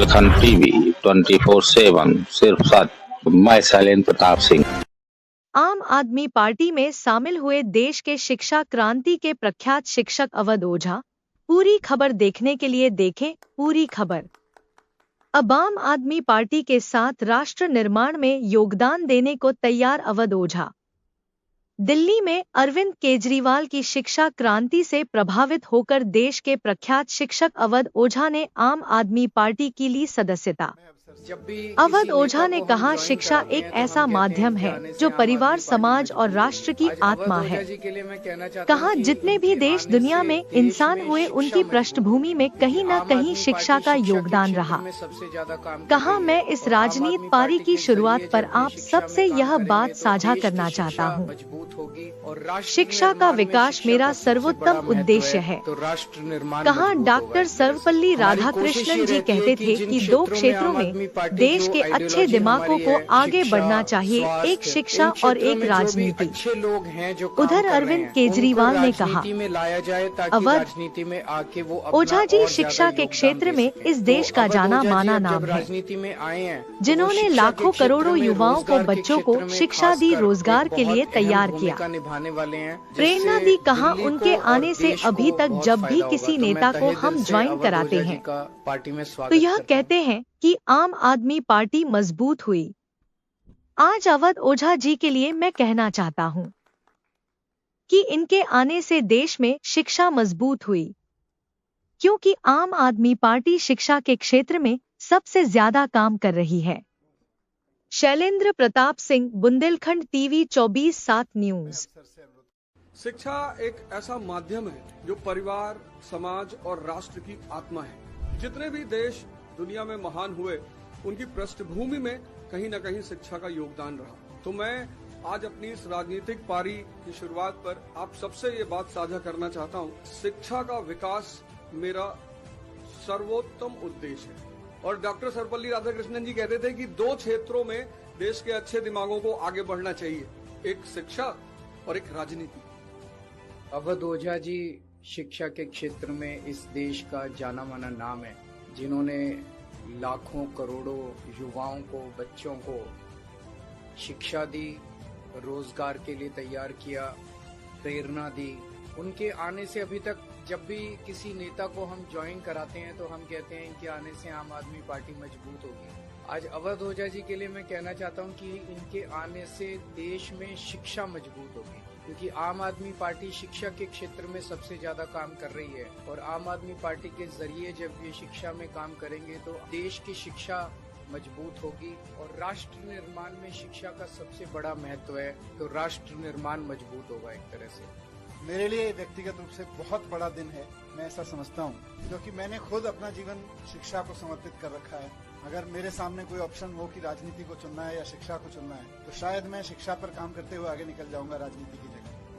Bundelkhand TV 24/7 सिर्फ सच। मैं शैलेंद्र प्रताप सिंह। आम आदमी पार्टी में शामिल हुए देश के शिक्षा क्रांति के प्रख्यात शिक्षक अवध ओझा। पूरी खबर देखने के लिए देखें पूरी खबर। अब आम आदमी पार्टी के साथ राष्ट्र निर्माण में योगदान देने को तैयार अवध ओझा। दिल्ली में अरविंद केजरीवाल की शिक्षा क्रांति से प्रभावित होकर देश के प्रख्यात शिक्षक अवध ओझा ने आम आदमी पार्टी की ली सदस्यता। अवध ओझा ने कहा, शिक्षा एक ऐसा माध्यम है जो परिवार, समाज और राष्ट्र की आत्मा है। कहा, जितने भी देश दुनिया में इंसान हुए उनकी पृष्ठभूमि में कहीं न कहीं शिक्षा का योगदान रहा। कहा, मैं इस राजनीति पारी की शुरुआत पर आप सबसे यह बात साझा करना चाहता हूँ, शिक्षा का विकास मेरा सर्वोत्तम उद्देश्य है। कहा, डॉक्टर सर्वपल्ली राधाकृष्णन जी कहते थे कि दो क्षेत्रों में देश के अच्छे दिमागों को आगे बढ़ना चाहिए, एक शिक्षा और एक राजनीति। उधर अरविंद केजरीवाल ने कहा, अवध ओझा जी शिक्षा के क्षेत्र में इस देश का जाना माना नाम है, जिन्होंने लाखों करोड़ों युवाओं को, बच्चों को शिक्षा दी, रोजगार के लिए तैयार किया, प्रेरणा दी। कहा, उनके आने से अभी तक जब भी किसी नेता को हम ज्वाइन कराते हैं तो यह कहते हैं कि आम आदमी पार्टी मजबूत हुई। आज अवध ओझा जी के लिए मैं कहना चाहता हूं कि इनके आने से देश में शिक्षा मजबूत हुई, क्योंकि आम आदमी पार्टी शिक्षा के क्षेत्र में सबसे ज्यादा काम कर रही है। Shailendra Pratap Singh, Bundelkhand TV 24/7 news. शिक्षा एक ऐसा माध्यम है जो परिवार, समाज और राष्ट्र की आत्मा है। जितने भी देश दुनिया में महान हुए उनकी पृष्ठभूमि में कहीं न कहीं शिक्षा का योगदान रहा। तो मैं आज अपनी इस राजनीतिक पारी की शुरुआत पर आप सबसे ये बात साझा करना चाहता हूँ, शिक्षा का विकास मेरा सर्वोत्तम उद्देश्य है। और डॉक्टर सर्वपल्ली राधाकृष्णन जी कहते थे कि दो क्षेत्रों में देश के अच्छे दिमागों को आगे बढ़ना चाहिए, एक शिक्षा और एक राजनीति। अवध ओझा जी शिक्षा के क्षेत्र में इस देश का जाना माना नाम है, जिन्होंने लाखों करोड़ों युवाओं को, बच्चों को शिक्षा दी, रोजगार के लिए तैयार किया, प्रेरणा दी। उनके आने से अभी तक जब भी किसी नेता को हम ज्वाइन कराते हैं तो हम कहते हैं इनके आने से आम आदमी पार्टी मजबूत होगी। आज अवध ओझा जी के लिए मैं कहना चाहता हूं कि इनके आने से देश में शिक्षा मजबूत होगी, क्योंकि आम आदमी पार्टी शिक्षा के क्षेत्र में सबसे ज्यादा काम कर रही है। और आम आदमी पार्टी के जरिए जब ये शिक्षा में काम करेंगे तो देश की शिक्षा मजबूत होगी और राष्ट्र निर्माण में शिक्षा का सबसे बड़ा महत्व है, तो राष्ट्र निर्माण मजबूत होगा एक तरह से। मेरे लिए व्यक्तिगत रूप से बहुत बड़ा दिन है, मैं ऐसा समझता हूँ, क्योंकि मैंने खुद अपना जीवन शिक्षा को समर्पित कर रखा है। अगर मेरे सामने कोई ऑप्शन हो कि राजनीति को चुनना है या शिक्षा को चुनना है, तो शायद मैं शिक्षा पर काम करते हुए आगे निकल जाऊंगा राजनीति की।